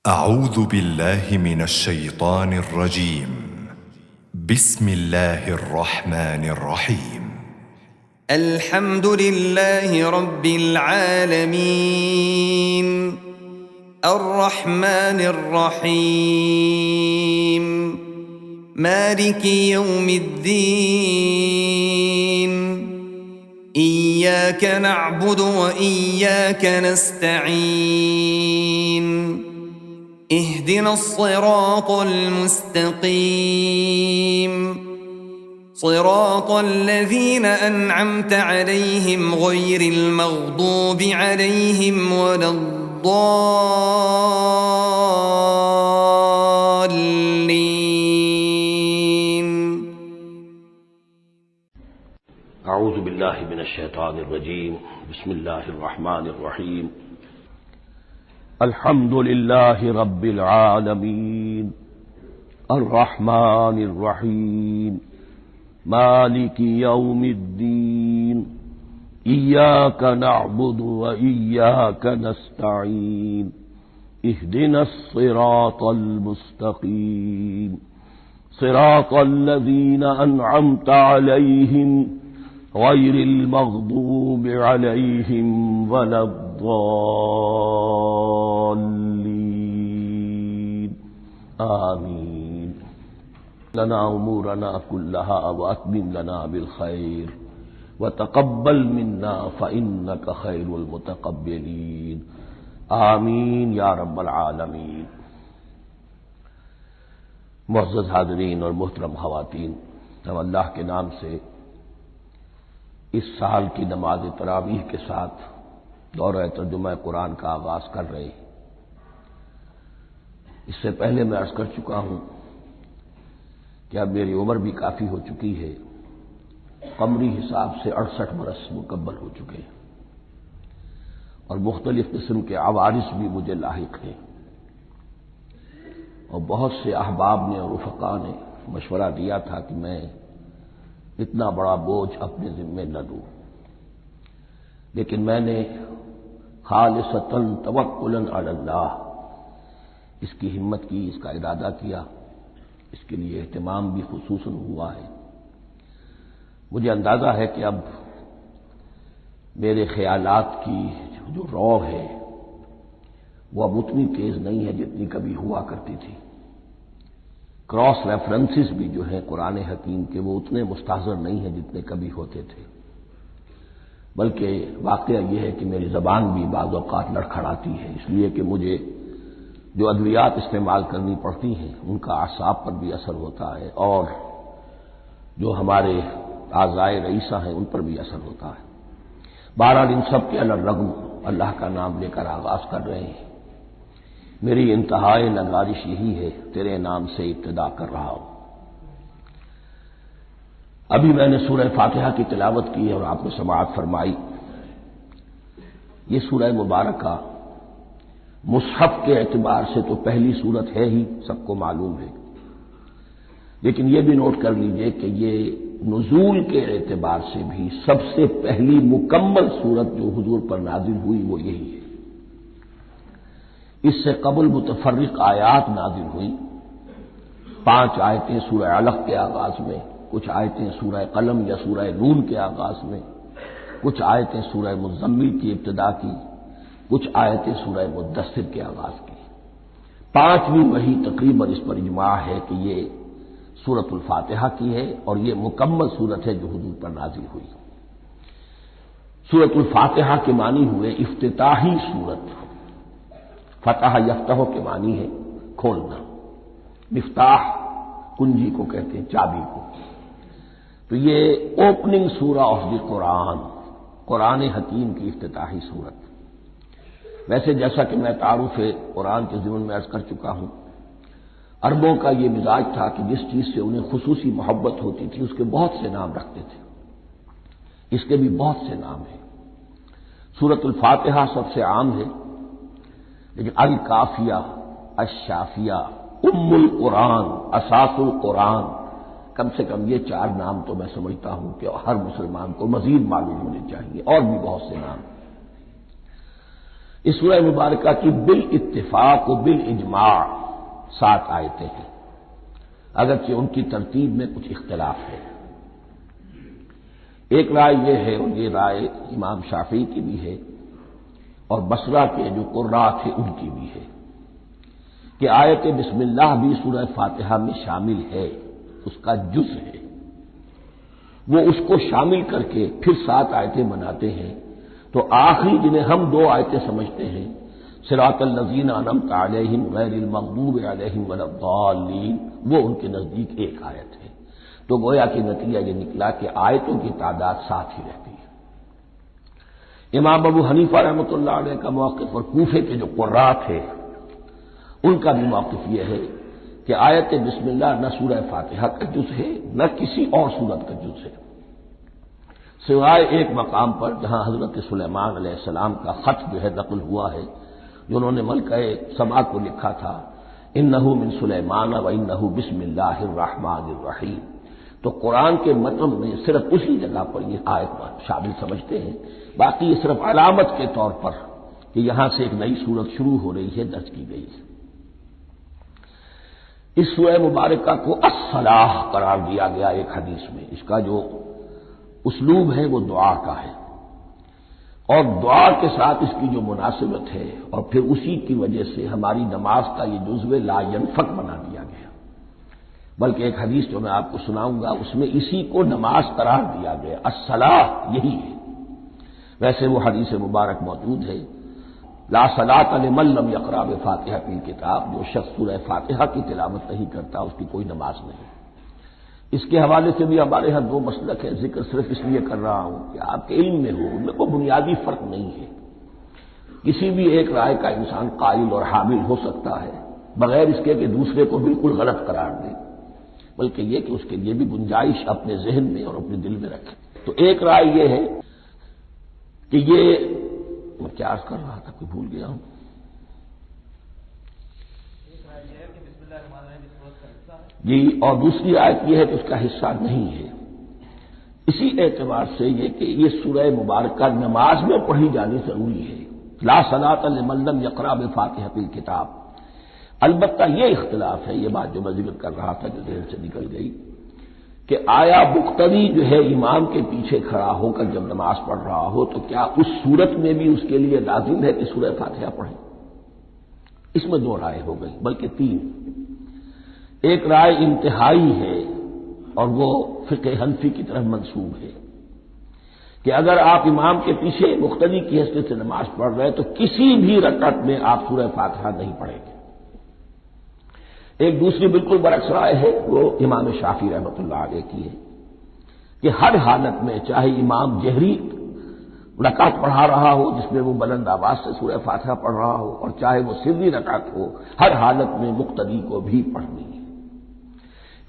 أعوذ بالله من الشيطان الرجيم. بسم الله الرحمن الرحيم. الحمد لله رب العالمين الرحمن الرحيم مالك يوم الدين إياك نعبد وإياك نستعين اهدنا الصراط المستقيم صراط الذين أنعمت عليهم غير المغضوب عليهم ولا الضالين. اعوذ باللہ من الشیطان الرجیم. بسم اللہ الرحمن الرحیم. الحمد للہ رب العالمین الرحمن الرحیم مالک یوم الدین ایاک نعبد وإیاک نستعین اہدنا الصراط المستقیم صراط الذین انعمت علیہم غیر المغضوب علیہم ولا الضالین آمین. لنا امورنا كلها واتمم لنا بالخير وتقبل منا فانك خير المتقبلين آمین یا رب العالمین. معزز حاضرین اور محترم خواتین، ہم اللہ کے نام سے اس سال کی نماز تراویح کے ساتھ دورہ ترجمہ قرآن کا آغاز کر رہے ہیں. اس سے پہلے میں عرض کر چکا ہوں کہ اب میری عمر بھی کافی ہو چکی ہے. قمری حساب سے 68 برس مکمل ہو چکے ہیں اور مختلف قسم کے عوارض بھی مجھے لاحق ہیں، اور بہت سے احباب نے اور رفقاء نے مشورہ دیا تھا کہ میں اتنا بڑا بوجھ اپنے ذمے نہ دوں، لیکن میں نے خالصتاً توکلاً علی اللہ اس کی ہمت کی، اس کا ارادہ کیا. اس کے لیے اہتمام بھی خصوصاً ہوا ہے. مجھے اندازہ ہے کہ اب میرے خیالات کی جو رو ہے وہ اب اتنی تیز نہیں ہے جتنی کبھی ہوا کرتی تھی. کراس ریفرنسز بھی جو ہیں قرآن حکیم کے وہ اتنے مستحضر نہیں ہیں جتنے کبھی ہوتے تھے، بلکہ واقعہ یہ ہے کہ میری زبان بھی بعض اوقات لڑکھڑاتی ہے، اس لیے کہ مجھے جو ادویات استعمال کرنی پڑتی ہیں ان کا اعصاب پر بھی اثر ہوتا ہے، اور جو ہمارے اعضائے رئیسہ ہیں ان پر بھی اثر ہوتا ہے. بہرحال ان سب کے الرغم اللہ کا نام لے کر آغاز کر رہے ہیں. میری انتہائی نگارش یہی ہے، تیرے نام سے ابتدا کر رہا ہوں. ابھی میں نے سورہ فاتحہ کی تلاوت کی اور آپ نے سماعت فرمائی. یہ سورہ مبارکہ مصحف کے اعتبار سے تو پہلی سورت ہے ہی، سب کو معلوم ہے، لیکن یہ بھی نوٹ کر لیجئے کہ یہ نزول کے اعتبار سے بھی سب سے پہلی مکمل سورت جو حضور پر نازل ہوئی وہ یہی ہے. اس سے قبل متفرق آیات نازل ہوئی. 5 آیتیں سورہ علق کے آغاز میں، کچھ آیتیں سورہ قلم یا سورہ نون کے آغاز میں، کچھ آیتیں سورہ مزمل کی ابتدا کی، کچھ آیتیں سورہ مدثر کے آغاز کی. 5ویں وحی تقریباً اس پر اجماع ہے کہ یہ سورۃ الفاتحہ کی ہے، اور یہ مکمل سورت ہے جو حضور پر نازل ہوئی. سورۃ الفاتحہ کے معنی ہوئے افتتاحی سورت. فتح یفتح کے معنی ہے کھولنا. مفتاح کنجی کو کہتے ہیں، چابی کو. تو یہ اوپننگ سورہ آف دی قرآن، قرآن حکیم کی افتتاحی سورت. ویسے جیسا کہ میں تعارف قرآن کے ضمن میں عرض کر چکا ہوں، عربوں کا یہ مزاج تھا کہ جس چیز سے انہیں خصوصی محبت ہوتی تھی اس کے بہت سے نام رکھتے تھے. اس کے بھی بہت سے نام ہیں. سورۃ الفاتحہ سب سے عام ہے، لیکن الکافیہ، الشافیہ، ام القرآن، اساس القرآن، کم سے کم یہ 4 نام تو میں سمجھتا ہوں کہ ہر مسلمان کو مزید معلوم ہونے چاہیے، اور بھی بہت سے نام. اس سورہ مبارکہ کی بالاتفاق و بالاجماع 7 آیتیں ہیں، اگرچہ ان کی ترتیب میں کچھ اختلاف ہے۔ ایک رائے یہ ہے، اور یہ رائے امام شافعی کی بھی ہے اور بصرہ کے جو قراء تھے ان کی بھی ہے، کہ آیت بسم اللہ بھی سورہ فاتحہ میں شامل ہے، اس کا جز ہے، وہ اس کو شامل کر کے پھر 7 آیتیں بناتے ہیں، تو آخری جنہیں ہم 2 آیتیں سمجھتے ہیں، صراط الذین انعمت علیہم غیر المغضوب علیہم ولا الضالین، وہ ان کے نزدیک ایک آیت ہے۔ تو گویا کہ نتیجہ یہ نکلا کہ آیتوں کی تعداد 7 ہی رہتی ہے۔ امام ابو حنیفہ رحمۃ اللہ علیہ کا موقف اور کوفے کے جو قراء تھے ان کا بھی موقف یہ ہے کہ آیت بسم اللہ نہ سورہ فاتحہ کا جز ہے نہ کسی اور سورت کا جز ہے، سوائے ایک مقام پر جہاں حضرت سلیمان علیہ السلام کا خط جو ہے نقل ہوا ہے، جو انہوں نے ملکہ سبا کو لکھا تھا، انہ من سلیمان و انہ بسم اللہ الرحمن الرحیم، تو قرآن کے متن میں صرف اسی جگہ پر یہ آیت شامل سمجھتے ہیں، باقی یہ صرف علامت کے طور پر کہ یہاں سے ایک نئی سورت شروع ہو رہی ہے درج کی گئی ہے۔ اس سورہ مبارکہ کو الصلاح قرار دیا گیا ایک حدیث میں، اس کا جو اسلوب ہے وہ دعا کا ہے، اور دعا کے ساتھ اس کی جو مناسبت ہے، اور پھر اسی کی وجہ سے ہماری نماز کا یہ جزو لا ینفک بنا دیا گیا، بلکہ ایک حدیث جو میں آپ کو سناؤں گا اس میں اسی کو نماز قرار دیا گیا، الصلاح یہی ہے۔ ویسے وہ حدیث مبارک موجود ہے، لا صلاۃ لمن لم یقرأ بفاتحۃ الکتاب، جو شخص سورہ فاتحہ کی تلاوت نہیں کرتا اس کی کوئی نماز نہیں۔ اس کے حوالے سے بھی ہمارے ہاں 2 مسلک ہے، ذکر صرف اس لیے کر رہا ہوں کہ آپ کے علم میں ہو، ان میں کوئی بنیادی فرق نہیں ہے، کسی بھی ایک رائے کا انسان قائل اور حامل ہو سکتا ہے بغیر اس کے کہ دوسرے کو بالکل غلط قرار دے، بلکہ یہ کہ اس کے لیے بھی گنجائش اپنے ذہن میں اور اپنے دل میں رکھے۔ تو ایک رائے یہ ہے کہ یہ میں کیا عرض کر رہا تھا، کوئی بھول گیا ہوں۔ جی، اور دوسری آیت یہ ہے کہ اس کا حصہ نہیں ہے، اسی اعتبار سے یہ کہ یہ سورہ مبارکہ نماز میں پڑھی جانی ضروری ہے، لا صلاۃ لمن لم یقرأ بفاتحۃ الکتاب۔ البتہ یہ اختلاف ہے، یہ بات جو میں ذکر کر رہا تھا جو ذہن سے نکل گئی، کہ آیا مقتدی جو ہے امام کے پیچھے کھڑا ہو کر جب نماز پڑھ رہا ہو تو کیا اس صورت میں بھی اس کے لیے لازم ہے کہ سورہ فاتحہ پڑھے؟ اس میں 2 رائے ہو گئی، بلکہ 3۔ ایک رائے انتہائی ہے اور وہ فقہ حنفی کی طرف منسوب ہے کہ اگر آپ امام کے پیچھے مقتدی کی حیثیت سے نماز پڑھ رہے تو کسی بھی رکعت میں آپ سورہ فاتحہ نہیں پڑھیں گے۔ ایک دوسری بالکل برعکس رائے ہے، وہ امام شافعی رحمۃ اللہ علیہ کی ہے کہ ہر حالت میں چاہے امام جہری رکعت پڑھا رہا ہو جس میں وہ بلند آواز سے سورہ فاتحہ پڑھ رہا ہو، اور چاہے وہ سری رکعت ہو، ہر حالت میں مقتدی کو بھی پڑھنی ہے۔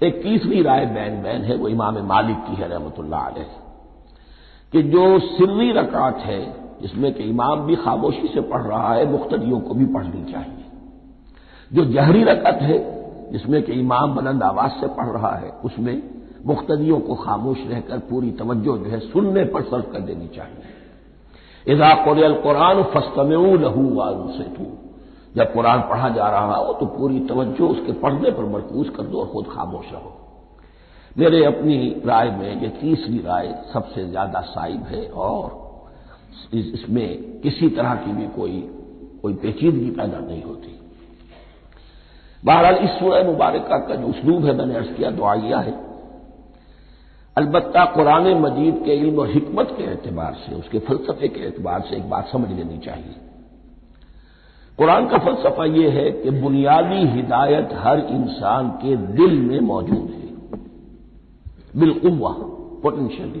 ایک تیسری رائے بین ہے، وہ امام مالک کی ہے رحمۃ اللہ علیہ، کہ جو سری رکعت ہے جس میں کہ امام بھی خاموشی سے پڑھ رہا ہے، مقتدیوں کو بھی پڑھنی چاہیے۔ جو جہری رکعت ہے جس میں کہ امام بلند آواز سے پڑھ رہا ہے، اس میں مقتدیوں کو خاموش رہ کر پوری توجہ جو ہے سننے پر صرف کر دینی چاہیے۔ اذا قرئ القرآن فاستمعوا له وانصتوا، جب قرآن پڑھا جا رہا ہو تو پوری توجہ اس کے پڑھنے پر مرکوز کر دو اور خود خاموش رہو۔ میرے اپنی رائے میں یہ تیسری رائے سب سے زیادہ صائب ہے، اور اس میں کسی طرح کی بھی کوئی پیچیدگی پیدا نہیں ہوتی۔ بہرحال اس سورہ مبارکہ کا جو اسلوب ہے میں نے عرض کیا دعائیہ ہے، البتہ قرآن مجید کے علم اور حکمت کے اعتبار سے، اس کے فلسفے کے اعتبار سے ایک بات سمجھ لینی چاہیے۔ قرآن کا فلسفہ یہ ہے کہ بنیادی ہدایت ہر انسان کے دل میں موجود ہے، بالقوہ، پوٹینشلی۔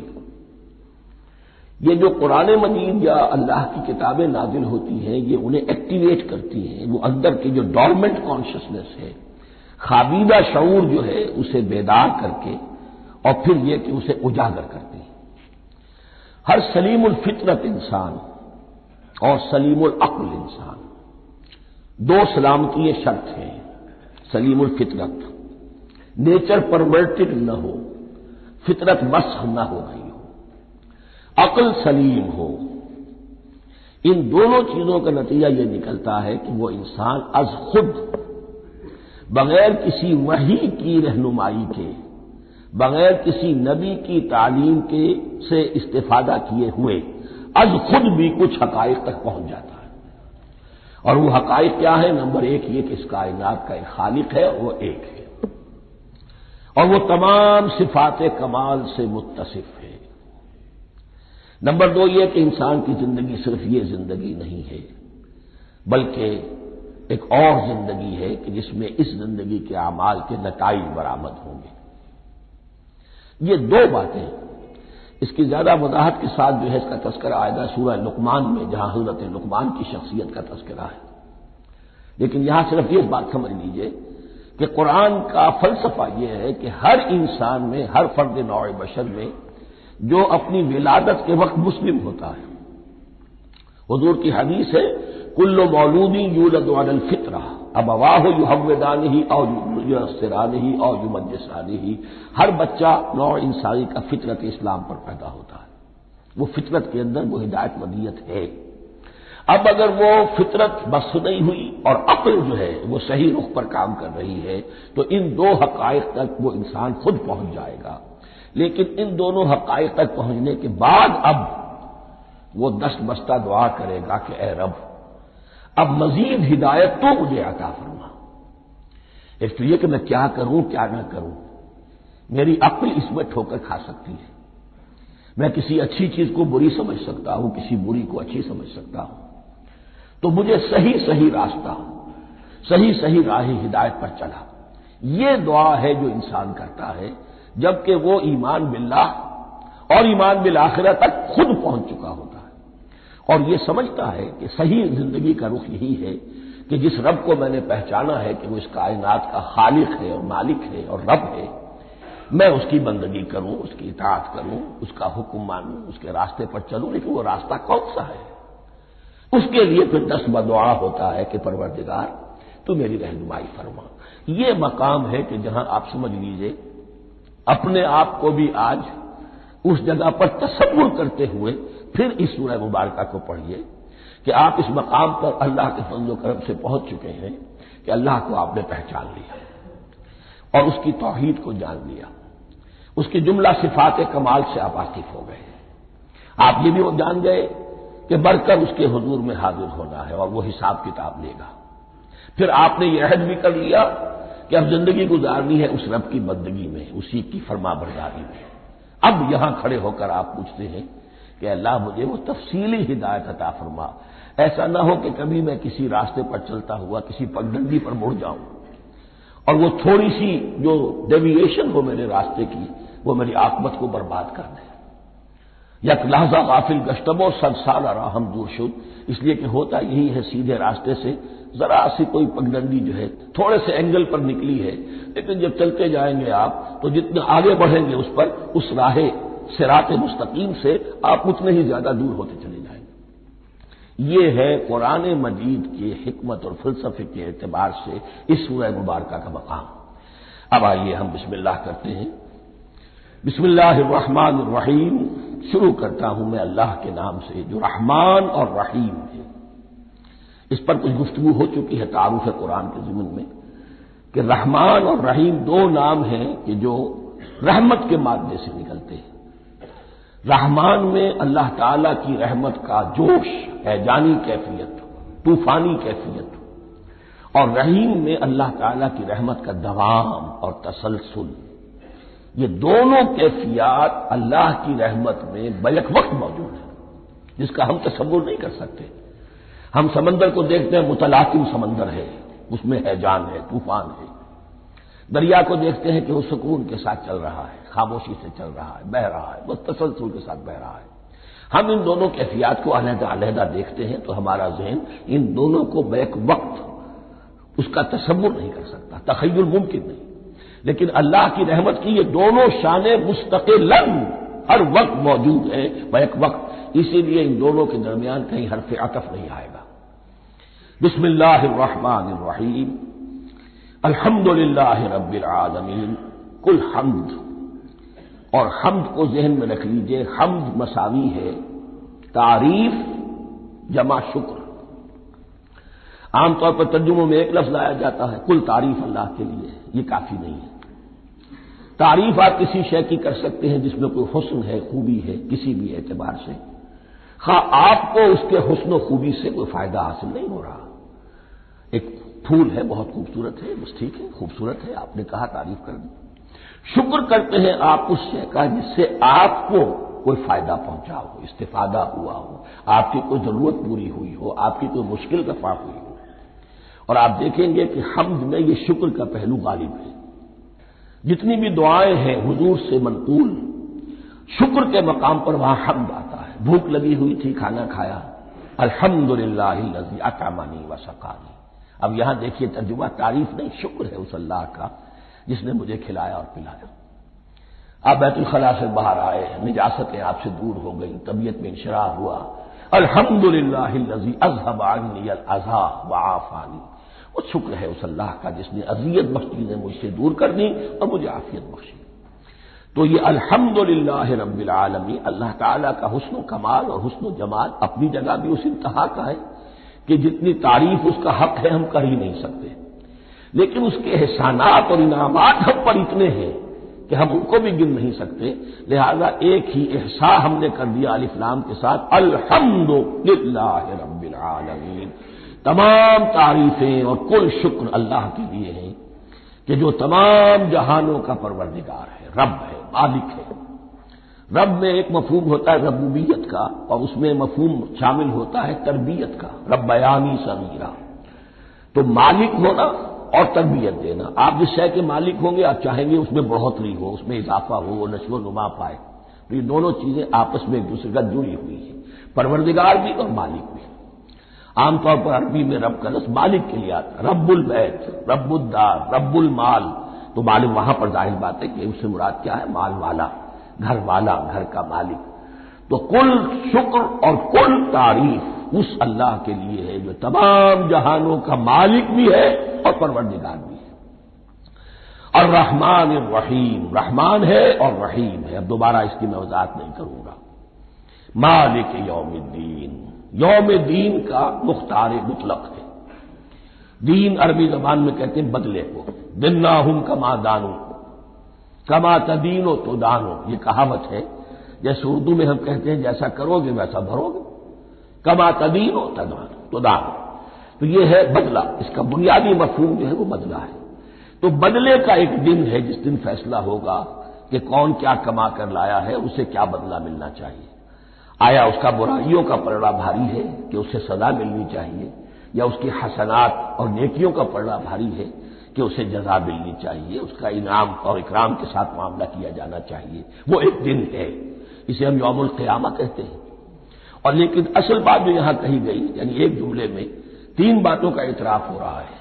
یہ جو قرآن مجید یا اللہ کی کتابیں نازل ہوتی ہیں یہ انہیں ایکٹیویٹ کرتی ہیں، وہ اندر کی جو ڈورمنٹ کانشسنس ہے، خوابیدہ شعور جو ہے اسے بیدار کر کے، اور پھر یہ کہ اسے اجاگر کرتی ہیں۔ ہر سلیم الفطرت انسان اور سلیم العقل انسان، 2 سلامتی شرط ہیں۔ سلیم الفطرت، نیچر پرورٹڈ نہ ہو، فطرت مسخ نہ ہو گئی ہو، عقل سلیم ہو، ان دونوں چیزوں کا نتیجہ یہ نکلتا ہے کہ وہ انسان از خود بغیر کسی وحی کی رہنمائی کے، بغیر کسی نبی کی تعلیم کے سے استفادہ کیے ہوئے از خود بھی کچھ حقائق تک پہنچ جاتا ہے۔ اور وہ حقائق کیا ہے؟ نمبر ایک یہ کہ اس کائنات کا ایک خالق ہے، وہ ایک ہے، اور وہ تمام صفات کمال سے متصف ہے۔ نمبر دو یہ کہ انسان کی زندگی صرف یہ زندگی نہیں ہے، بلکہ ایک اور زندگی ہے کہ جس میں اس زندگی کے اعمال کے نتائج برآمد ہوں گے۔ یہ دو باتیں، اس کی زیادہ وضاحت کے ساتھ جو ہے اس کا تذکرہ آئے گا سورہ لقمان میں، جہاں حضرت لقمان کی شخصیت کا تذکرہ ہے، لیکن یہاں صرف یہ بات سمجھ لیجئے کہ قرآن کا فلسفہ یہ ہے کہ ہر انسان میں، ہر فرد نوع بشر میں جو اپنی ولادت کے وقت مسلم ہوتا ہے، حضور کی حدیث ہے کل مولود یولد علی الفطرہ ابواہ یحودانہ او ینصرانہ او یمجسانہ، ہر بچہ نوع انسانی کا فطرت اسلام پر پیدا ہوتا ہے، وہ فطرت کے اندر وہ ہدایت ودیت ہے۔ اب اگر وہ فطرت بس نہیں ہوئی اور عقل جو ہے وہ صحیح رخ پر کام کر رہی ہے تو ان دو حقائق تک وہ انسان خود پہنچ جائے گا، لیکن ان دونوں حقائق تک پہنچنے کے بعد اب وہ دست بستہ دعا کرے گا کہ اے رب اب مزید ہدایت تو مجھے عطا فرما۔ ایک تو یہ کہ میں کیا کروں کیا نہ کروں، میری عقل اس میں ٹھوکر کھا سکتی ہے، میں کسی اچھی چیز کو بری سمجھ سکتا ہوں، کسی بری کو اچھی سمجھ سکتا ہوں، تو مجھے صحیح راستہ، صحیح راہ ہدایت پر چلا۔ یہ دعا ہے جو انسان کرتا ہے جبکہ وہ ایمان باللہ اور ایمان بالآخرہ تک خود پہنچ چکا ہوتا ہے، اور یہ سمجھتا ہے کہ صحیح زندگی کا رخ یہی ہے کہ جس رب کو میں نے پہچانا ہے کہ وہ اس کائنات کا خالق ہے اور مالک ہے اور رب ہے، میں اس کی بندگی کروں، اس کی اطاعت کروں، اس کا حکم مانوں، اس کے راستے پر چلوں، لیکن وہ راستہ کون سا ہے؟ اس کے لیے پھر دست بدعا ہوتا ہے کہ پروردگار تو میری رہنمائی فرما۔ یہ مقام ہے کہ جہاں آپ سمجھ لیجئے اپنے آپ کو بھی آج اس جگہ پر تصور کرتے ہوئے پھر اس سورہ مبارکہ کو پڑھیے کہ آپ اس مقام پر اللہ کے فضل و کرم سے پہنچ چکے ہیں کہ اللہ کو آپ نے پہچان لیا اور اس کی توحید کو جان لیا، اس کی جملہ صفات کمال سے آپ واقف ہو گئے، آپ یہ بھی جان گئے کہ بڑھ کر اس کے حضور میں حاضر ہونا ہے اور وہ حساب کتاب لے گا۔ پھر آپ نے یہ عہد بھی کر لیا کہ اب زندگی گزارنی ہے اس رب کی بندگی میں، اسی کی فرما برداری میں۔ اب یہاں کھڑے ہو کر آپ پوچھتے ہیں کہ اللہ مجھے وہ تفصیلی ہدایت عطا فرما، ایسا نہ ہو کہ کبھی میں کسی راستے پر چلتا ہوا کسی پگڈنڈی پر مڑ جاؤں اور وہ تھوڑی سی جو ڈیویشن ہو میرے راستے کی وہ میری عاقبت کو برباد کر دے۔ یک لحظہ غافل گشتم و صد سال راہم دور شد، اس لیے کہ ہوتا یہی ہے سیدھے راستے سے ذرا سی کوئی پگڈنڈی جو ہے تھوڑے سے اینگل پر نکلی ہے، لیکن جب چلتے جائیں گے آپ تو جتنے آگے بڑھیں گے اس پر اس راہ صراط مستقیم سے آپ اتنے ہی زیادہ دور ہوتے چلے جائیں گے۔ یہ ہے قرآن مجید کی حکمت اور فلسفے کے اعتبار سے اس سورہ مبارکہ کا مقام۔ اب آئیے ہم بسم اللہ کرتے ہیں۔ بسم اللہ الرحمن الرحیم، شروع کرتا ہوں میں اللہ کے نام سے جو رحمان اور رحیم ہے۔ اس پر کچھ گفتگو ہو چکی ہے تعارف قرآن کے ضمن میں کہ رحمان اور رحیم دو نام ہیں کہ جو رحمت کے مادے سے نکلتے ہیں۔ رحمان میں اللہ تعالی کی رحمت کا جوش ہے، جانی کیفیت، طوفانی کیفیت، اور رحیم میں اللہ تعالی کی رحمت کا دوام اور تسلسل۔ یہ دونوں کیفیات اللہ کی رحمت میں بیک وقت موجود ہیں جس کا ہم تصور نہیں کر سکتے۔ ہم سمندر کو دیکھتے ہیں، متلاطم سمندر ہے، اس میں ہیجان ہے، طوفان ہے۔ دریا کو دیکھتے ہیں کہ وہ سکون کے ساتھ چل رہا ہے، خاموشی سے چل رہا ہے، بہہ رہا ہے، بس تسلسل کے ساتھ بہہ رہا ہے۔ ہم ان دونوں کیفیات کو علیحدہ علیحدہ دیکھتے ہیں تو ہمارا ذہن ان دونوں کو بیک وقت اس کا تصور نہیں کر سکتا، تخیل ممکن نہیں۔ لیکن اللہ کی رحمت کی یہ دونوں شانیں مستقلاً ہر وقت موجود ہیں بیک وقت، اسی لیے ان دونوں کے درمیان کہیں حرف عطف نہیں آئے گا۔ بسم اللہ الرحمن الرحیم، الحمد للہ رب العالمین، کل حمد، اور حمد کو ذہن میں رکھ لیجئے، حمد مساوی ہے تعریف جمع شکر. عام طور پر ترجموں میں ایک لفظ لایا جاتا ہے، کل تعریف اللہ کے لیے. یہ کافی نہیں ہے. تعریف آپ کسی شے کی کر سکتے ہیں جس میں کوئی حسن ہے، خوبی ہے، کسی بھی اعتبار سے، خواہ آپ کو اس کے حسن و خوبی سے کوئی فائدہ حاصل نہیں ہو رہا. ایک پھول ہے، بہت خوبصورت ہے، بس ٹھیک ہے، خوبصورت ہے، آپ نے کہا، تعریف کر دی. شکر کرتے ہیں آپ اس شے کا جس سے آپ کو کوئی فائدہ پہنچا ہو، استفادہ ہوا ہو، آپ کی کوئی ضرورت پوری ہوئی ہو، آپ کی کوئی مشکل رفع ہوئی ہو. اور آپ دیکھیں گے کہ حمد میں یہ شکر کا پہلو غالب ہے. جتنی بھی دعائیں ہیں حضور سے منقول، شکر کے مقام پر وہاں حمد آتا ہے. بھوک لگی ہوئی تھی، کھانا کھایا، الحمدللہ الذی اطعمنی وسقانی. اب یہاں دیکھیے ترجمہ تعریف نہیں، شکر ہے اس اللہ کا جس نے مجھے کھلایا اور پلایا. آپ بیت الخلاء سے باہر آئے، نجاستیں آپ سے دور ہو گئی، طبیعت میں انشراح ہوا. الحمدللہ الذی اذھب عنی الاذی وعافانی. وہ شکر ہے اس اللہ کا جس نے اذیت بخش چیزیں مجھ سے دور کر دی اور مجھے عافیت بخشی. تو یہ الحمدللہ رب العالمین اللہ تعالیٰ کا حسن و کمال اور حسن و جمال اپنی جگہ بھی اس انتہا کا ہے کہ جتنی تعریف اس کا حق ہے ہم کر ہی نہیں سکتے. لیکن اس کے احسانات اور انعامات ہم پر اتنے ہیں کہ ہم ان کو بھی گن نہیں سکتے. لہذا ایک ہی احساء ہم نے کر دیا الف لام کے ساتھ، الحمدللہ رب العالمین. تمام تعریفیں اور کل شکر اللہ کے لیے ہیں کہ جو تمام جہانوں کا پروردگار ہے، رب ہے، مالک ہے. رب میں ایک مفہوم ہوتا ہے ربوبیت کا، اور اس میں مفہوم شامل ہوتا ہے تربیت کا، ربیانی صغیرہ. تو مالک ہونا اور تربیت دینا. آپ جس شے کے مالک ہوں گے آپ چاہیں گے اس میں بڑھوتری ہو، اس میں اضافہ ہو، وہ نشو و نما پائے. تو یہ دونوں چیزیں آپس میں ایک دوسرے کا جڑی ہوئی ہیں، پروردگار بھی اور مالک بھی. عام طور پر عربی میں رب کا لفظ مالک کے لیے آتا ہے، رب البیت، رب الدار، رب المال. تو مالک وہاں پر ظاہر بات ہے کہ اس سے مراد کیا ہے؟ مال والا، گھر والا، گھر کا مالک. تو کل شکر اور کل تعریف اس اللہ کے لیے ہے جو تمام جہانوں کا مالک بھی ہے اور پروردگار بھی ہے. الرحمن الرحیم، رحمان ہے اور رحیم ہے. اب دوبارہ اس کی میں وضاحت نہیں کروں گا. مالک یوم الدین، یوم دین کا مختار مطلق ہے. دین عربی زبان میں کہتے ہیں بدلے کو. دناہم کما دانو، کما تدینو تو دانو. یہ کہاوت ہے، جیسے اردو میں ہم کہتے ہیں جیسا کرو گے ویسا بھرو گے. کما تدینو تو دانو، تو یہ ہے بدلہ. اس کا بنیادی مفہوم جو ہے وہ بدلہ ہے. تو بدلے کا ایک دن ہے جس دن فیصلہ ہوگا کہ کون کیا کما کر لایا ہے، اسے کیا بدلہ ملنا چاہیے. آیا اس کا برائیوں کا پلڑا بھاری ہے کہ اسے سزا ملنی چاہیے، یا اس کی حسنات اور نیکیوں کا پلڑا بھاری ہے کہ اسے جزا ملنی چاہیے، اس کا انعام اور اکرام کے ساتھ معاملہ کیا جانا چاہیے. وہ ایک دن ہے، اسے ہم یوم القیامہ کہتے ہیں. اور لیکن اصل بات جو یہاں کہی گئی، یعنی ایک جملے میں تین باتوں کا اعتراف ہو رہا ہے.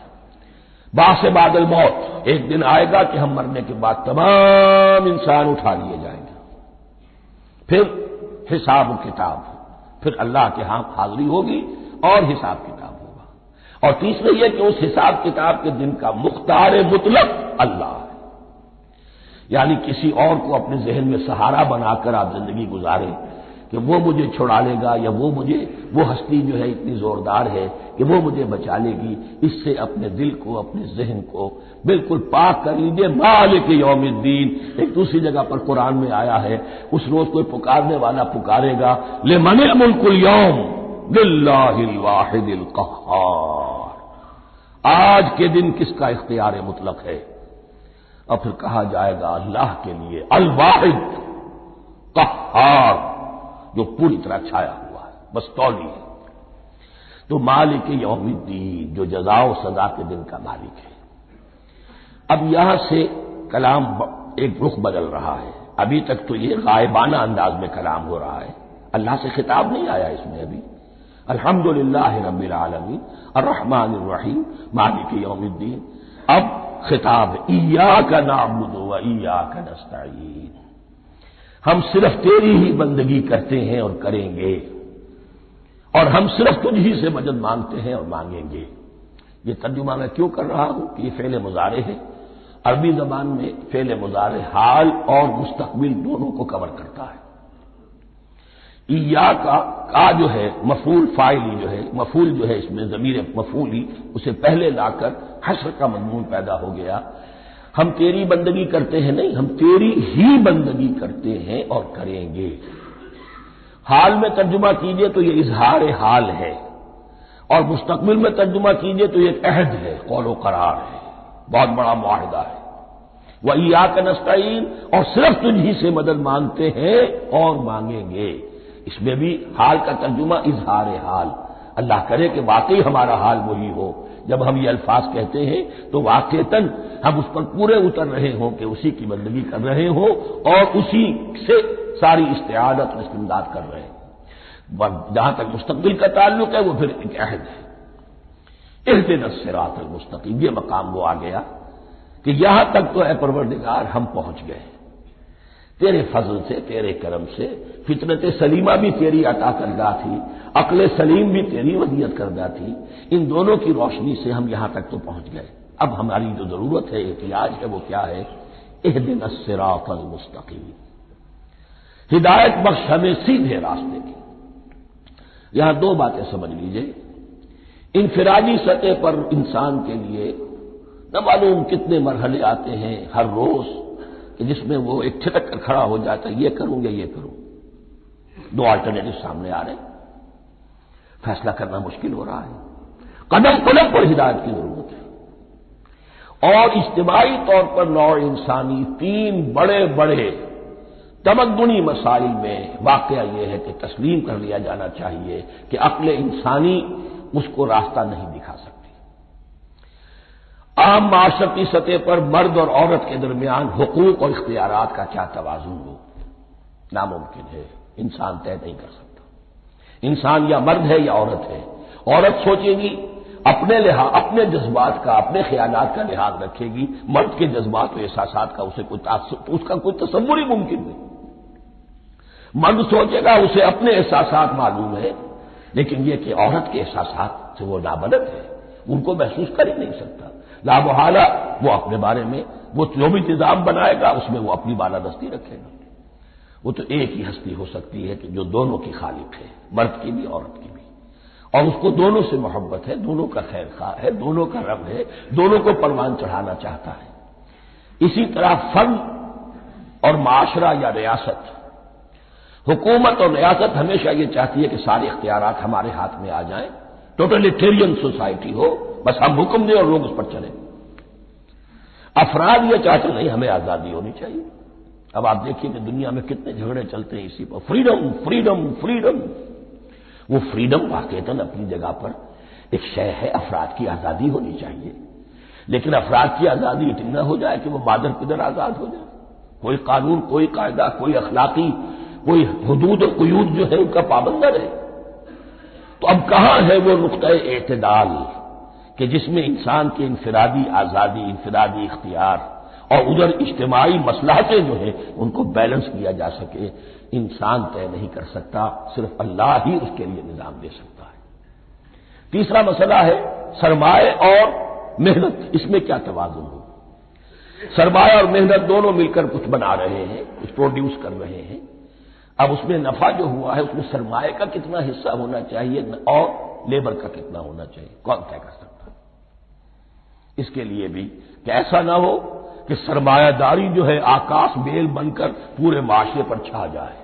بعث بعد الموت، ایک دن آئے گا کہ ہم مرنے کے بعد تمام انسان اٹھا لیے جائیں گے. پھر حساب و کتاب، پھر اللہ کے ہاں حاضری ہوگی اور حساب کتاب ہوگا. اور تیسرے یہ کہ اس حساب کتاب کے دن کا مختار مطلق اللہ ہے. یعنی کسی اور کو اپنے ذہن میں سہارا بنا کر آپ زندگی گزاریں کہ وہ مجھے چھڑا لے گا، یا وہ ہستی جو ہے اتنی زوردار ہے کہ وہ مجھے بچا لے گی. اس سے اپنے دل کو، اپنے ذہن کو بالکل پاک کر لیجیے. مالک یوم الدین ایک دوسری جگہ پر قرآن میں آیا ہے. اس روز کوئی پکارنے والا پکارے گا لمن الملک اليوم للہ الواحد القہار. آج کے دن کس کا اختیار مطلق ہے؟ اور پھر کہا جائے گا اللہ کے لیے الواحد قہار، جو پوری طرح چھایا ہوا ہے، بس تولی ہے. تو مالک یوم الدین جو جزا و سزا کے دن کا مالک ہے. اب یہاں سے کلام ایک رخ بدل رہا ہے. ابھی تک تو یہ غائبانہ انداز میں کلام ہو رہا ہے، اللہ سے خطاب نہیں آیا اس میں ابھی. الحمدللہ رب العالمین الرحمن الرحیم مالک یوم الدین. اب خطاب ایاک نعبد و ایاک نستعین، ہم صرف تیری ہی بندگی کرتے ہیں اور کریں گے، اور ہم صرف تجھ ہی سے مدد مانگتے ہیں اور مانگیں گے. یہ ترجمہ میں کیوں کر رہا ہوں کہ یہ فعل مضارع ہے. عربی زبان میں فعل مضارع حال اور مستقبل دونوں کو کور کرتا ہے. کا جو ہے مفعول فاعلی جو ہے، مفعول جو ہے اس میں ضمیر مفعولی اسے پہلے لا کر حشر کا مضمون پیدا ہو گیا۔ ہم تیری بندگی کرتے ہیں نہیں، ہم تیری ہی بندگی کرتے ہیں اور کریں گے۔ حال میں ترجمہ کیجئے تو یہ اظہار حال ہے، اور مستقبل میں ترجمہ کیجئے تو یہ عہد ہے، قول و قرار ہے، بہت بڑا معاہدہ ہے۔ وَإِيَّاكَ نَسْتَعِينُ، اور صرف تجھ ہی سے مدد مانگتے ہیں اور مانگیں گے۔ اس میں بھی حال کا ترجمہ اظہار حال، اللہ کرے کہ واقعی ہمارا حال وہی ہو، جب ہم یہ الفاظ کہتے ہیں تو واقعتاً ہم اس پر پورے اتر رہے ہوں کہ اسی کی بندگی کر رہے ہوں اور اسی سے ساری استعانت اور استمداد کر رہے ہیں۔ جہاں تک مستقبل کا تعلق ہے وہ پھر ایک عہد ہے، اہدنا الصراط المستقیم، یہ مقام وہ آ گیا کہ یہاں تک تو اے پروردگار ہم پہنچ گئے تیرے فضل سے، تیرے کرم سے۔ فطرت سلیمہ بھی تیری عطا کردہ تھی، عقل سلیم بھی تیری ودیعت کردہ تھی، ان دونوں کی روشنی سے ہم یہاں تک تو پہنچ گئے۔ اب ہماری جو ضرورت ہے، احتیاج ہے، وہ کیا ہے؟ اہدنا الصراط المستقیم، ہدایت بخش ہمیں سیدھے راستے کی۔ یہاں دو باتیں سمجھ لیجئے، انفرادی سطح پر انسان کے لیے نہ معلوم کتنے مرحلے آتے ہیں ہر روز کہ جس میں وہ ایک چھٹک کر کھڑا ہو جاتا ہے، یہ کروں یا یہ کروں، دو آلٹرنیٹو سامنے آ رہے ہیں، فیصلہ کرنا مشکل ہو رہا ہے، قدم قدم پر ہدایت کی ضرورت ہے۔ اور اجتماعی طور پر نوع انسانی تین بڑے بڑے تمدنی مسائل میں واقعہ یہ ہے کہ تسلیم کر لیا جانا چاہیے کہ عقل انسانی اس کو راستہ نہیں دکھا سکتی۔ عام معاشرتی سطح پر مرد اور عورت کے درمیان حقوق اور اختیارات کا کیا توازن ہو، ناممکن ہے، انسان طے نہیں کر سکتا۔ انسان یا مرد ہے یا عورت ہے، عورت سوچے گی اپنے جذبات کا، اپنے خیالات کا لحاظ رکھے گی، مرد کے جذبات و احساسات کا اس کا کوئی تصور ہی ممکن نہیں۔ مرد سوچے گا اسے اپنے احساسات معلوم ہے، لیکن یہ کہ عورت کے احساسات سے وہ نابلد ہے، ان کو محسوس کر ہی نہیں سکتا۔ لا محالہ وہ اپنے بارے میں وہ جو بھی نظام بنائے گا اس میں وہ اپنی بالادستی رکھے گا۔ وہ تو ایک ہی ہستی ہو سکتی ہے کہ جو دونوں کی خالق ہے، مرد کی بھی عورت کی بھی، اور اس کو دونوں سے محبت ہے، دونوں کا خیر خواہ ہے، دونوں کا رب ہے، دونوں کو پروان چڑھانا چاہتا ہے۔ اسی طرح فرد اور معاشرہ یا ریاست، حکومت اور ریاست ہمیشہ یہ چاہتی ہے کہ سارے اختیارات ہمارے ہاتھ میں آ جائیں، ٹوٹلیٹیرین سوسائٹی ہو، بس ہم حکم دیں اور لوگ اس پر چلیں۔ افراد یہ چاہتے نہیں، ہمیں آزادی ہونی چاہیے۔ اب آپ دیکھیے کہ دنیا میں کتنے جھگڑے چلتے ہیں اسی پر، فریڈم فریڈم فریڈم۔ وہ فریڈم واقعتاً اپنی جگہ پر ایک شے ہے، افراد کی آزادی ہونی چاہیے، لیکن افراد کی آزادی اتنی نہ ہو جائے کہ وہ مادر پدر آزاد ہو جائے، کوئی قانون، کوئی قاعدہ، کوئی اخلاقی، کوئی حدود و قیود جو ہے ان کا پابند نہ رہے۔ تو اب کہاں ہے وہ نقطۂ اعتدال کہ جس میں انسان کی انفرادی آزادی، انفرادی اختیار اور ادھر اجتماعی مصلحتیں جو ہیں ان کو بیلنس کیا جا سکے؟ انسان طے نہیں کر سکتا، صرف اللہ ہی اس کے لیے نظام دے سکتا ہے۔ تیسرا مسئلہ ہے سرمایہ اور محنت، اس میں کیا توازن ہو؟ سرمایہ اور محنت دونوں مل کر کچھ بنا رہے ہیں، کچھ پروڈیوس کر رہے ہیں۔ اب اس میں نفع جو ہوا ہے اس میں سرمایہ کا کتنا حصہ ہونا چاہیے اور لیبر کا کتنا ہونا چاہیے، کون طے کر سکتا ہے؟ اس کے لیے بھی کہ ایسا نہ ہو کہ سرمایہ داری جو ہے آکاش بیل بن کر پورے معاشرے پر چھا جائے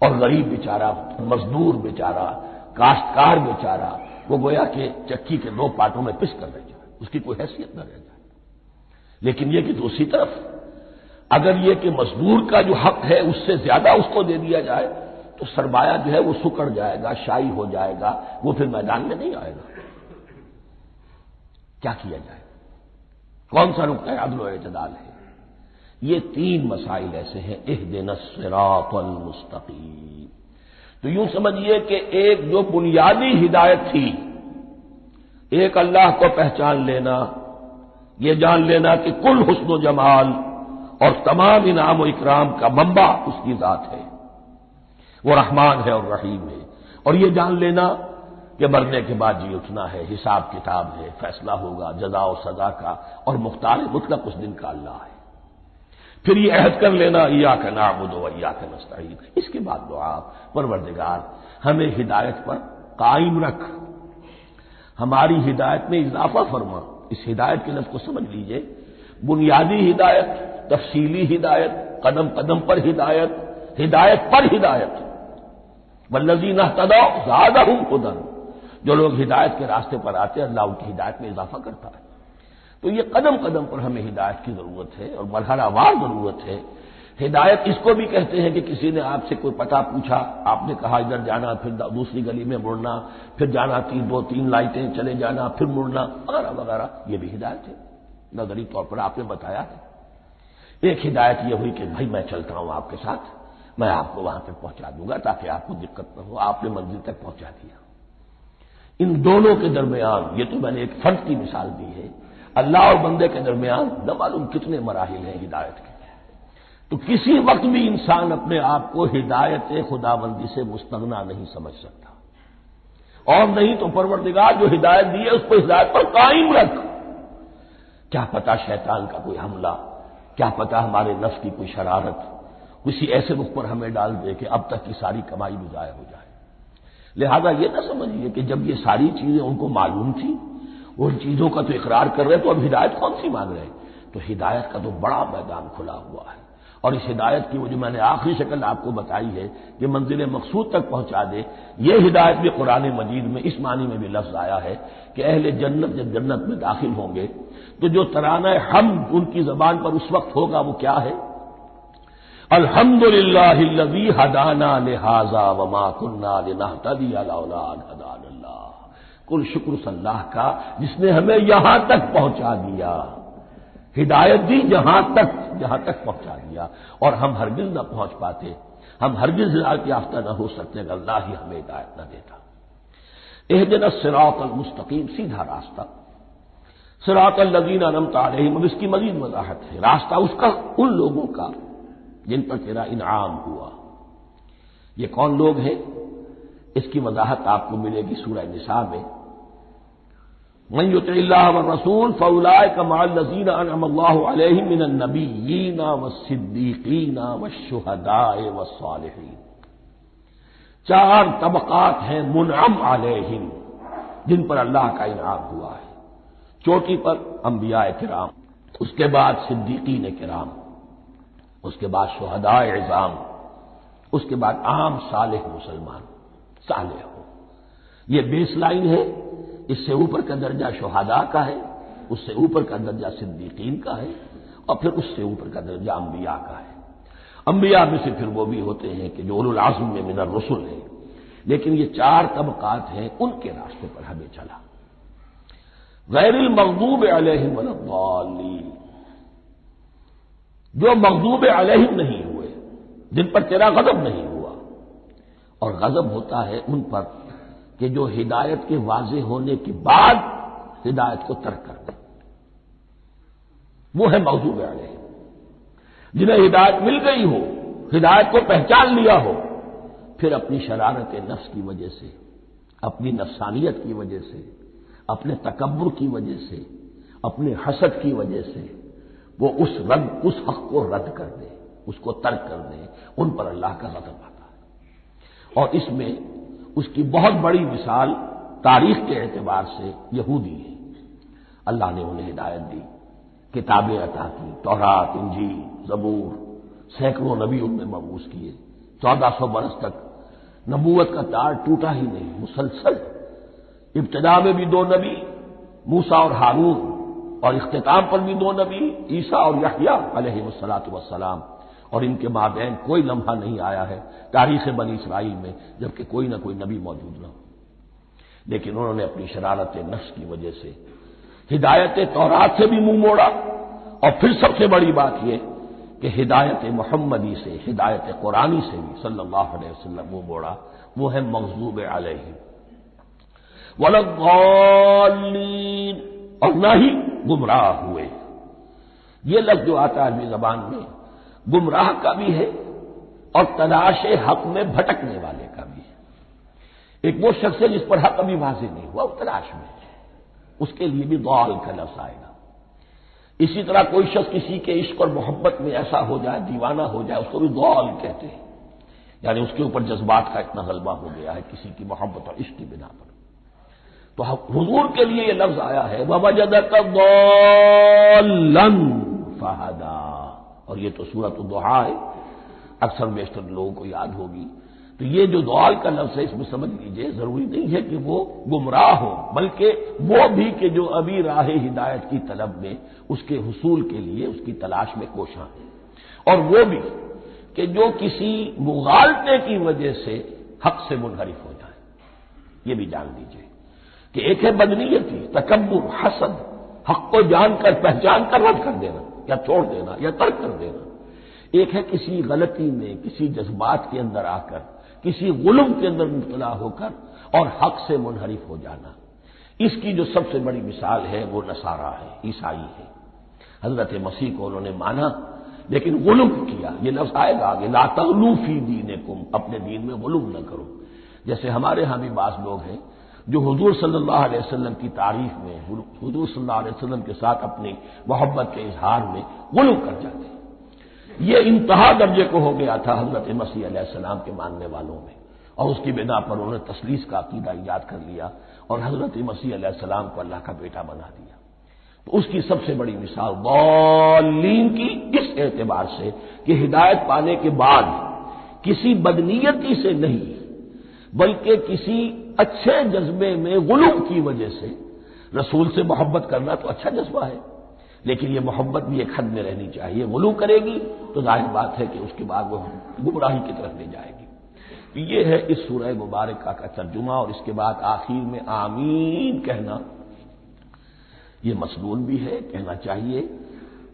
اور غریب بیچارہ، مزدور بیچارہ، کاشتکار بیچارہ وہ گویا کہ چکی کے دو پارٹوں میں پس کر رہ جائے، اس کی کوئی حیثیت نہ رہ جائے۔ لیکن یہ کہ دوسری طرف اگر یہ کہ مزدور کا جو حق ہے اس سے زیادہ اس کو دے دیا جائے تو سرمایہ جو ہے وہ سکڑ جائے گا، شائی ہو جائے گا، وہ پھر میدان میں نہیں آئے گا۔ کیا کیا جائے؟ کون سا نقطۂ عدل و اعتدال ہے؟ یہ تین مسائل ایسے ہیں، اہدنا الصراط المستقیم۔ تو یوں سمجھیے کہ ایک جو بنیادی ہدایت تھی، ایک اللہ کو پہچان لینا، یہ جان لینا کہ کل حسن و جمال اور تمام انعام و اکرام کا منبع اس کی ذات ہے، وہ رحمان ہے اور رحیم ہے، اور یہ جان لینا کہ مرنے کے بعد جی اٹھنا ہے، حساب کتاب ہے، فیصلہ ہوگا جزا و سزا کا، اور مختار مطلق اس دن کا اللہ ہے۔ پھر یہ عہد کر لینا ایاک نعبد و ایاک نستعین، اس کے بعد دعا پروردگار ہمیں ہدایت پر قائم رکھ، ہماری ہدایت میں اضافہ فرما۔ اس ہدایت کے لفظ کو سمجھ لیجئے، بنیادی ہدایت، تفصیلی ہدایت، قدم قدم پر ہدایت، ہدایت پر ہدایت۔ والذین اہتدوا زادہم ھدی، جو لوگ ہدایت کے راستے پر آتے ہیں اللہ ان کی ہدایت میں اضافہ کرتا ہے۔ تو یہ قدم قدم پر ہمیں ہدایت کی ضرورت ہے اور مرحلہ وار ضرورت ہے۔ ہدایت اس کو بھی کہتے ہیں کہ کسی نے آپ سے کوئی پتہ پوچھا، آپ نے کہا ادھر جانا، پھر دوسری گلی میں مڑنا، پھر جانا دو تین لائٹیں چلے جانا، پھر مڑنا وغیرہ وغیرہ، یہ بھی ہدایت ہے، نظری طور پر آپ نے بتایا ہے۔ ایک ہدایت یہ ہوئی کہ بھائی میں چلتا ہوں آپ کے ساتھ، میں آپ کو وہاں پہ پہنچا دوں گا تاکہ آپ کو دقت نہ ہو، آپ نے منزل تک پہنچا دیا۔ ان دونوں کے درمیان، یہ تو میں نے ایک فرد کی مثال دی ہے، اللہ اور بندے کے درمیان نہ معلوم کتنے مراحل ہیں ہدایت کے۔ تو کسی وقت بھی انسان اپنے آپ کو ہدایت خداوندی سے مستغنا نہیں سمجھ سکتا، اور نہیں تو پروردگار جو ہدایت دی ہے اس کو ہدایت پر قائم رکھ۔ کیا پتہ شیطان کا کوئی حملہ، کیا پتہ ہمارے نفس کی کوئی شرارت کسی ایسے رخ پر ہمیں ڈال دے کہ اب تک کی ساری کمائی بھی ضائع ہو جائے۔ لہذا یہ نہ سمجھیے کہ جب یہ ساری چیزیں ان کو معلوم تھی، ان چیزوں کا تو اقرار کر رہے تو اب ہدایت کون سی مانگ رہے ہیں؟ تو ہدایت کا تو بڑا میدان کھلا ہوا ہے، اور اس ہدایت کی وہ جو میں نے آخری شکل آپ کو بتائی ہے کہ منزل مقصود تک پہنچا دے، یہ ہدایت بھی قرآن مجید میں اس معنی میں بھی لفظ آیا ہے کہ اہل جنت جب جنت میں داخل ہوں گے تو جو ترانہ حمد ان کی زبان پر اس وقت ہوگا وہ کیا ہے؟ الحمدللہ الذی ہدانا لہذا وما کنا لنہتدی لولا ان ہدانا اللہ، کل شکر اللہ کا جس نے ہمیں یہاں تک پہنچا دیا، ہدایت دی جہاں تک پہنچا دیا، اور ہم ہرگز نہ پہنچ پاتے، ہم ہرگز ہدایت یافتہ نہ ہو سکتے اگر اللہ ہی ہمیں ہدایت نہ دیتا۔ اہدنا الصراط المستقیم، سیدھا راستہ، صراط الذین انعمت علیہم، اب اس کی مزید وضاحت ہے، راستہ اس کا ان لوگوں کا جن پر تیرا انعام ہوا۔ یہ کون لوگ ہیں؟ اس کی وضاحت آپ کو ملے گی سورہ نساء میں، من یطع اللہ والرسول فاولئک مع الذین انعم اللہ علیہم من النبیین والصدیقین والشہداء والصالحین۔ چار طبقات ہیں منعم علیہم جن پر اللہ کا انعام ہوا ہے۔ چوٹی پر انبیاء کرام، اس کے بعد صدیقین کرام، اس کے بعد شہداء عظام، اس کے بعد عام صالح مسلمان، صالح ہو۔ یہ بیس لائن ہے، اس سے اوپر کا درجہ شہداء کا ہے، اس سے اوپر کا درجہ صدیقین کا ہے، اور پھر اس سے اوپر کا درجہ انبیاء کا ہے۔ انبیاء میں سے پھر وہ بھی ہوتے ہیں کہ جو اولو العزم میں من الرسل ہیں، لیکن یہ چار طبقات ہیں، ان کے راستے پر ہمیں چلا۔ غیر المغضوب علیہم ولا الضالین، جو مغضوب علیہم نہیں ہوئے، جن پر تیرا غضب نہیں ہوا، اور غضب ہوتا ہے ان پر کہ جو ہدایت کے واضح ہونے کے بعد ہدایت کو ترک کر دیں، وہ ہے مغضوب علیہم۔ جنہیں ہدایت مل گئی ہو، ہدایت کو پہچان لیا ہو، پھر اپنی شرارت نفس کی وجہ سے، اپنی نفسانیت کی وجہ سے، اپنے تکبر کی وجہ سے، اپنے حسد کی وجہ سے وہ اس حق کو رد کر دے، اس کو ترک کر دے، ان پر اللہ کا غضب آتا ہے۔ اور اس میں اس کی بہت بڑی مثال تاریخ کے اعتبار سے یہودی ہے۔ اللہ نے انہیں ہدایت دی، کتابیں عطا کی، تورات، انجیل، زبور، سینکڑوں نبی ان میں مبعوث کیے، 1400 برس تک نبوت کا تار ٹوٹا ہی نہیں، مسلسل۔ ابتدا میں بھی 2 نبی، موسیٰ اور ہارون، اور اختتام پر بھی 2 نبی، عیسیٰ اور یحییٰ علیہ الصلاۃ والسلام، اور ان کے مابین کوئی لمحہ نہیں آیا ہے تاریخ بنی اسرائیل میں جبکہ کوئی نہ کوئی نبی موجود نہ ہو۔ لیکن انہوں نے اپنی شرارت نفس کی وجہ سے ہدایت تورات سے بھی منہ موڑا، اور پھر سب سے بڑی بات یہ کہ ہدایت محمدی سے، ہدایت قرآنی سے بھی صلی اللہ علیہ وسلم منہ موڑا، وہ ہے مغضوب علیہم ولا الضالین، اور نہ ہی گمراہ ہوئے۔ یہ لفظ جو آتا ہے عربی زبان میں گمراہ کا بھی ہے اور تلاش حق میں بھٹکنے والے کا بھی ہے۔ ایک وہ شخص ہے جس پر حق ابھی واضح نہیں ہوا، وہ تلاش میں ہے، اس کے لیے بھی ضال کا لفظ آئے گا۔ اسی طرح کوئی شخص کسی کے عشق اور محبت میں ایسا ہو جائے، دیوانہ ہو جائے، اس کو بھی ضال کہتے ہیں، یعنی اس کے اوپر جذبات کا اتنا غلبہ ہو گیا ہے کسی کی محبت اور عشق کی بنا پر۔ تو حضور کے لیے یہ لفظ آیا ہے وَوَجَدَكَ ضَالًّا فَهَدَىٰ، اور یہ تو سورۃ الضحیٰ ہے، اکثر بیشتر لوگوں کو یاد ہوگی۔ تو یہ جو ضال کا لفظ ہے، اس میں سمجھ لیجئے ضروری نہیں ہے کہ وہ گمراہ ہو، بلکہ وہ بھی کہ جو ابھی راہ ہدایت کی طلب میں اس کے حصول کے لیے اس کی تلاش میں کوشاں ہے، اور وہ بھی کہ جو کسی مغالطے کی وجہ سے حق سے منحرف ہو جائے۔ یہ بھی جان لیجئے کہ ایک ہے بدنیتی، تکبر، حسد، حق کو جان کر پہچان کر رد کر دینا یا چھوڑ دینا یا ترک کر دینا، ایک ہے کسی غلطی میں، کسی جذبات کے اندر آ کر، کسی غلو کے اندر مبتلا ہو کر اور حق سے منحرف ہو جانا۔ اس کی جو سب سے بڑی مثال ہے وہ نصارہ ہے، عیسائی ہے۔ حضرت مسیح کو انہوں نے مانا لیکن غلو کیا، یہ لفظ آئے گا آگے، لا تغلوا فی دینکم، اپنے دین میں غلو نہ کرو۔ جیسے ہمارے ہاں بھی بعض لوگ ہیں جو حضور صلی اللہ علیہ وسلم کی تعریف میں، حضور صلی اللہ علیہ وسلم کے ساتھ اپنی محبت کے اظہار میں غلو کر جاتے ہیں۔ یہ انتہا درجے کو ہو گیا تھا حضرت مسیح علیہ السلام کے ماننے والوں میں، اور اس کی بنا پر انہوں نے تثلیث کا عقیدہ ایجاد کر لیا اور حضرت مسیح علیہ السلام کو اللہ کا بیٹا بنا دیا۔ تو اس کی سب سے بڑی مثال ضالین کی اس اعتبار سے کہ ہدایت پانے کے بعد کسی بدنیتی سے نہیں بلکہ کسی اچھے جذبے میں غلو کی وجہ سے، رسول سے محبت کرنا تو اچھا جذبہ ہے، لیکن یہ محبت بھی ایک حد میں رہنی چاہیے۔ غلو کرے گی تو ظاہر بات ہے کہ اس کے بعد وہ گمراہی کی طرف لے جائے گی۔ یہ ہے اس سورہ مبارکہ کا ترجمہ، اور اس کے بعد آخر میں آمین کہنا یہ مسنون بھی ہے، کہنا چاہیے۔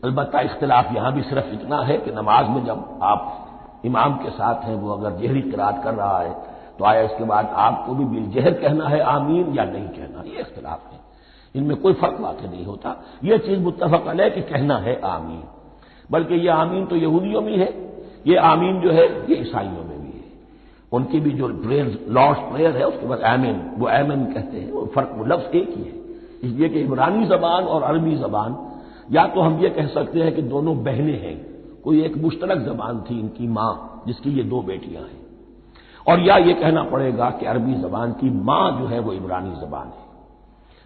البتہ اختلاف یہاں بھی صرف اتنا ہے کہ نماز میں جب آپ امام کے ساتھ ہیں، وہ اگر جہری قرات کر رہا ہے تو آیا اس کے بعد آپ کو بھی بالجہر کہنا ہے آمین یا نہیں کہنا، یہ اختلاف ہے، ان میں کوئی فرق واقع نہیں ہوتا۔ یہ چیز متفق علیہ کہ کہنا ہے آمین، بلکہ یہ آمین تو یہودیوں میں ہے، یہ آمین جو ہے یہ عیسائیوں میں بھی ہے، ان کی بھی جو لارڈس پریئر ہے اس کے بعد آمین، وہ آمین کہتے ہیں، وہ فرق وہ لفظ ایک ہی ہے، اس لیے کہ عبرانی زبان اور عربی زبان یا تو ہم یہ کہہ سکتے ہیں کہ دونوں بہنیں ہیں، کوئی ایک مشترک زبان تھی ان کی ماں جس کی یہ دو بیٹیاں ہیں، اور یا یہ کہنا پڑے گا کہ عربی زبان کی ماں جو ہے وہ عبرانی زبان ہے۔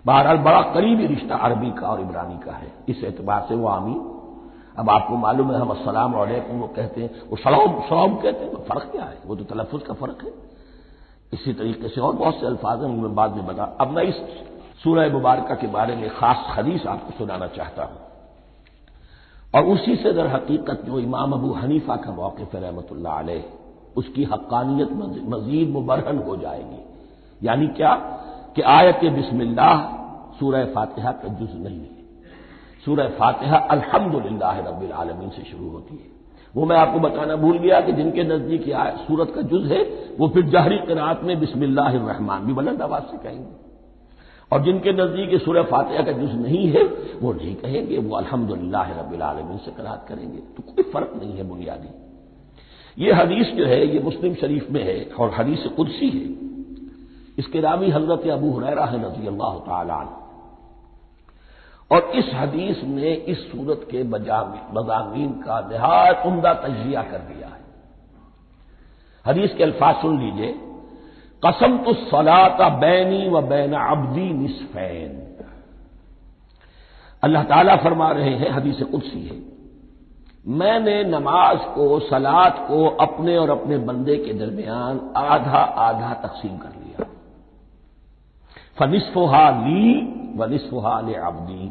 بہرحال بڑا قریبی رشتہ عربی کا اور عبرانی کا ہے، اس اعتبار سے وہ آمین۔ اب آپ کو معلوم ہے ہم السلام علیکم وہ کہتے ہیں، وہ سلام کہتے ہیں، فرق کیا ہے؟ وہ تو تلفظ کا فرق ہے۔ اسی طریقے سے اور بہت سے الفاظ ہیں، ان میں بعد میں بتا۔ اب میں اس سورہ مبارکہ کے بارے میں خاص حدیث آپ کو سنانا چاہتا ہوں، اور اسی سے در حقیقت جو امام ابو حنیفہ کا موقف ہے رحمۃ اللہ علیہ، اس کی حقانیت مزید مبرہن ہو جائے گی۔ یعنی کیا کہ آیت بسم اللہ سورہ فاتحہ کا جز نہیں ہے، سورہ فاتحہ الحمدللہ رب العالمین سے شروع ہوتی ہے۔ وہ میں آپ کو بتانا بھول گیا کہ جن کے نزدیک یہ سورت کا جز ہے وہ پھر جہری قرات میں بسم اللہ الرحمن بھی بلند آواز سے کہیں گے، اور جن کے نزدیک یہ سورہ فاتحہ کا جز نہیں ہے وہ نہیں کہیں گے، وہ الحمدللہ رب العالمین سے قرات کریں گے۔ تو کوئی فرق نہیں ہے بنیادی۔ یہ حدیث جو ہے یہ مسلم شریف میں ہے اور حدیث قدسی ہے، اس کے راوی حضرت ابو ہریرہ ہے رضی اللہ تعالی عنہ، اور اس حدیث نے اس سورت کے مضامین کا نہایت عمدہ تجزیہ کر دیا ہے۔ حدیث کے الفاظ سن لیجئے، قسمت الصلاۃ بینی و بین عبدی نصفین، اللہ تعالیٰ فرما رہے ہیں، حدیث قدسی ہے، میں نے نماز کو، صلاۃ کو اپنے اور اپنے بندے کے درمیان آدھا آدھا تقسیم کر لیا، فنصفھا لی ونصفھا لعبدی،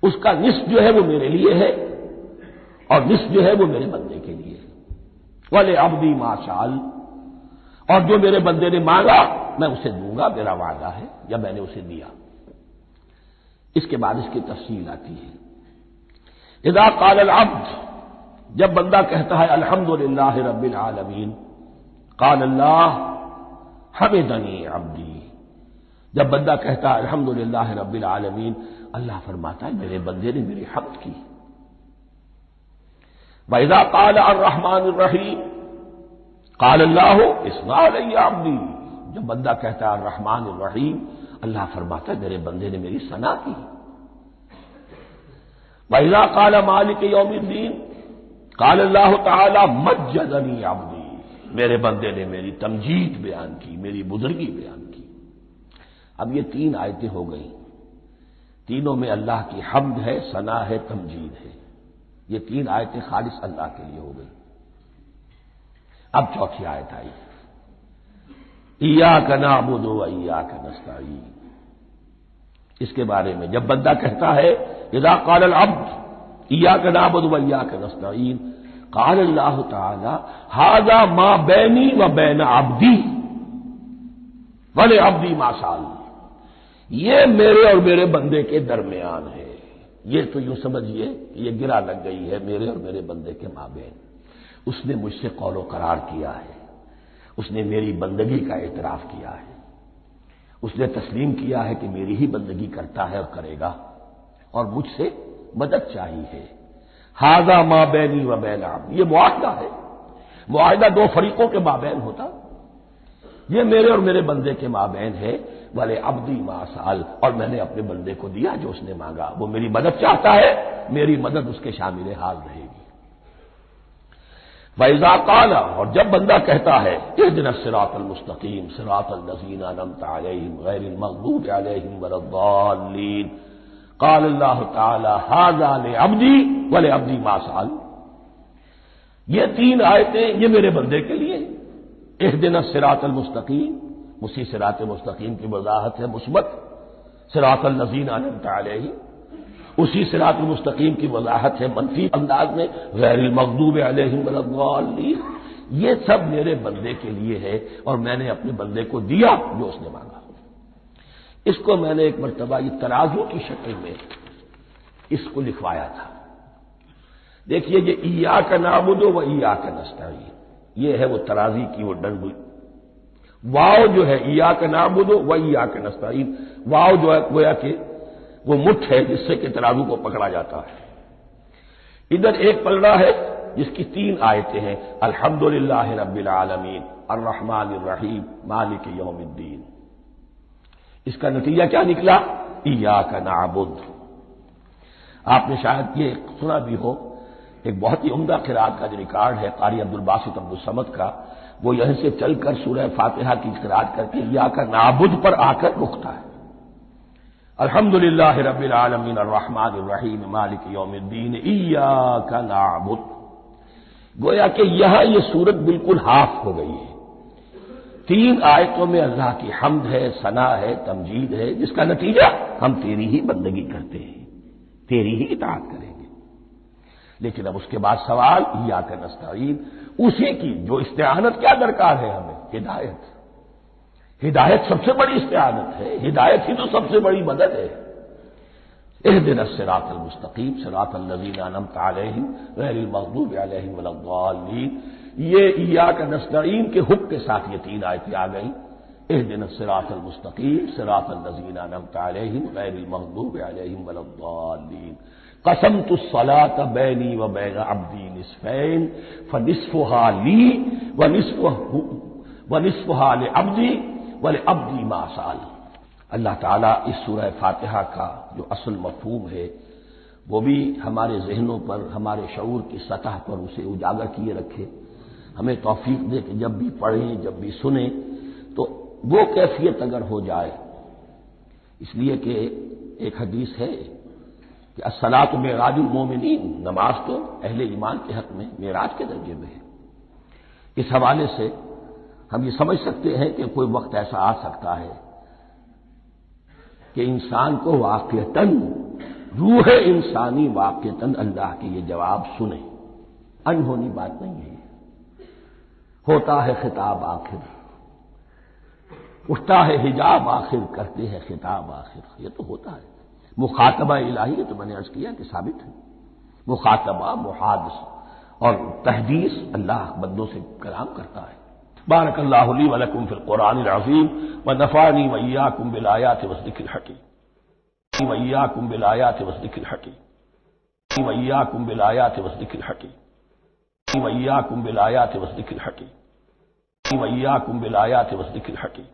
اس کا نصف جو ہے وہ میرے لیے ہے اور نصف جو ہے وہ میرے بندے کے لیے ہے، ولعبدی ما سأل، اور جو میرے بندے نے مانگا میں اسے دوں گا، میرا وعدہ ہے یا میں نے اسے دیا۔ اس کے بعد اس کی تفصیل آتی ہے، اذا قال العبد، جب بندہ کہتا ہے الحمدللہ رب العالمین، قال اللہ حمدنی عبدی، جب بندہ کہتا ہے الحمدللہ رب العالمین، اللہ فرماتا ہے میرے بندے نے میری حمد کی۔ وَإِذَا قَالَ الرَّحْمَٰنُ الرَّحِيمُ قَالَ اللَّهُ اثْنَىٰ عَلَيَّ عَبْدِي، جب بندہ کہتا ہے الرحمن الرحیم، اللہ فرماتا ہے میرے بندے نے میری ثنا کی۔ وَإِذَا قَالَ مَالِكِ يَوْمِ الدِّينِ قال اللہ تعالی مجدنی عبدی، میرے بندے نے میری تمجید بیان کی، میری بزرگی بیان کی۔ اب یہ تین آیتیں ہو گئیں، تینوں میں اللہ کی حمد ہے، ثنا ہے، تمجید ہے۔ یہ تین آیتیں خالص اللہ کے لیے ہو گئی۔ اب چوتھی آیت آئی، ایاک نعبد و ایاک نستعین۔ اس کے بارے میں جب بندہ کہتا ہے اذا قال العبد ایاک نعبد و ایاک نستعین، قال اللہ تعالی ھذا ما بینی و بین عبدی ولعبدی ما سأل، یہ میرے اور میرے بندے کے درمیان ہے۔ یہ تو یوں سمجھیے کہ یہ گرا لگ گئی ہے میرے اور میرے بندے کے مابین۔ اس نے مجھ سے قول و قرار کیا ہے، اس نے میری بندگی کا اعتراف کیا ہے، اس نے تسلیم کیا ہے کہ میری ہی بندگی کرتا ہے اور کرے گا، اور مجھ سے مدد چاہیے ہے۔ ھذا ما بینی و بین عبدی، یہ معاہدہ ہے، معاہدہ دو فریقوں کے مابین ہوتا، یہ میرے اور میرے بندے کے مابین ہے۔ والے عبدی ما سأل، اور میں نے اپنے بندے کو دیا جو اس نے مانگا، وہ میری مدد چاہتا ہے، میری مدد اس کے شامل حال رہے گی۔ وَإِذَا قَالَ، اور جب بندہ کہتا ہے اهْدِنَا الصِّرَاطَ الْمُسْتَقِيمَ صِرَاطَ الَّذِينَ أَنْعَمْتَ عَلَيْهِمْ غَيْرِ الْمَغْضُوبِ عَلَيْهِمْ وَلَا الضَّالِّينَ، قال اللہ تعالی ھذا لعبدی ولعبدی ما سأل، یہ تین آیتیں یہ میرے بندے کے لیے، اهْدِنَا الصِّرَاطَ الْمُسْتَقِيمَ، اسی صراط مستقیم کی وضاحت ہے مثبت، صراط الذین انعمت علیہم، اسی صراط مستقیم کی وضاحت ہے منفی انداز میں، غیر المغضوب علیہم ولا الضالین۔ یہ سب میرے بندے کے لیے ہے، اور میں نے اپنے بندے کو دیا جو اس نے مانگا۔ اس کو میں نے ایک مرتبہ یہ ترازو کی شکل میں اس کو لکھوایا تھا۔ دیکھیے یہ ایاک نعبد و ایاک نستعین، یہ ہے وہ ترازی کی وہ ڈنڈی۔ واو جو ہے ایاک نعبد و ایاک نستعین، واو جو ہے گویا کہ وہ مٹھ ہے جس سے کہ ترازو کو پکڑا جاتا ہے۔ ادھر ایک پلڑا ہے جس کی تین آیتیں ہیں، الحمدللہ رب العالمین الرحمن الرحیم مالک یوم الدین۔ اس کا نتیجہ کیا نکلا؟ ایاک نعبد۔ آپ نے شاید یہ سنا بھی ہو، ایک بہت ہی عمدہ قرات کا جو ریکارڈ ہے قاری عبدالباسط عبدالصمد کا، وہ یہیں سے چل کر سورہ فاتحہ کی قرات کر کے ایاک نعبد پر آ کر رکتا ہے، الحمدللہ رب العالمین الرحمن الرحیم مالک یوم الدین ایاک نعبد۔ گویا کہ یہاں یہ صورت بالکل ہاف ہو گئی ہے، تین آیتوں میں اللہ کی حمد ہے، ثنا ہے، تمجید ہے، جس کا نتیجہ ہم تیری ہی بندگی کرتے ہیں، تیری ہی اطاعت کریں گے۔ لیکن اب اس کے بعد سوال ایاک نستعین، اسی کی جو استعانت کیا درکار ہے ہمیں؟ ہدایت۔ ہدایت سب سے بڑی استعانت ہے، ہدایت ہی تو سب سے بڑی مدد ہے۔ اهدنا الصراط المستقیم صراط الذین انعمت علیہم غیر المغضوب علیہم ولا الضالین، یہ ایاک نستعین کے حکم کے ساتھ یہ تین آیتیں آ گئیں، اهدنا الصراط المستقیم صراط الذین انعمت علیہم غیر المغضوب علیہم ولا الضالین۔ قسمت الصلاۃ بینی و بین عبدی نصفین فنصفها لی ونصفها لعبدی ولعبدی ما سأل۔ اللہ تعالیٰ اس سورہ فاتحہ کا جو اصل مفہوم ہے وہ بھی ہمارے ذہنوں پر، ہمارے شعور کی سطح پر اسے اجاگر کیے رکھے، ہمیں توفیق دے کہ جب بھی پڑھیں، جب بھی سنیں تو وہ کیفیت اگر ہو جائے، اس لیے کہ ایک حدیث ہے کہ الصلاۃ معراج المومنین، نماز تو اہل ایمان کے حق میں معراج کے درجے میں ہے۔ اس حوالے سے ہم یہ سمجھ سکتے ہیں کہ کوئی وقت ایسا آ سکتا ہے کہ انسان کو واقعتاً، روح انسانی واقعتاً اللہ کے یہ جواب سنے، انہونی بات نہیں ہے۔ ہوتا ہے خطاب آخر، اٹھتا ہے حجاب آخر، کرتے ہیں خطاب آخر، یہ تو ہوتا ہے۔ مخاطبہ الہی، یہ تو میں نے عرض کیا کہ ثابت ہے، مخاطبہ، محادث اور تحدیث اللہ بندوں سے کلام کرتا ہے۔ بارک اللہ لی ولکم فی القرآن العظیم ونفعنی وإیاکم بالآیات والذکر الحکیم وإیاکم بالآیات والذکر الحکیم وإیاکم بالآیات والذکر الحکیم وإیاکم بالآیات والذکر الحکیم وإیاکم بالآیات والذکر الحکیم۔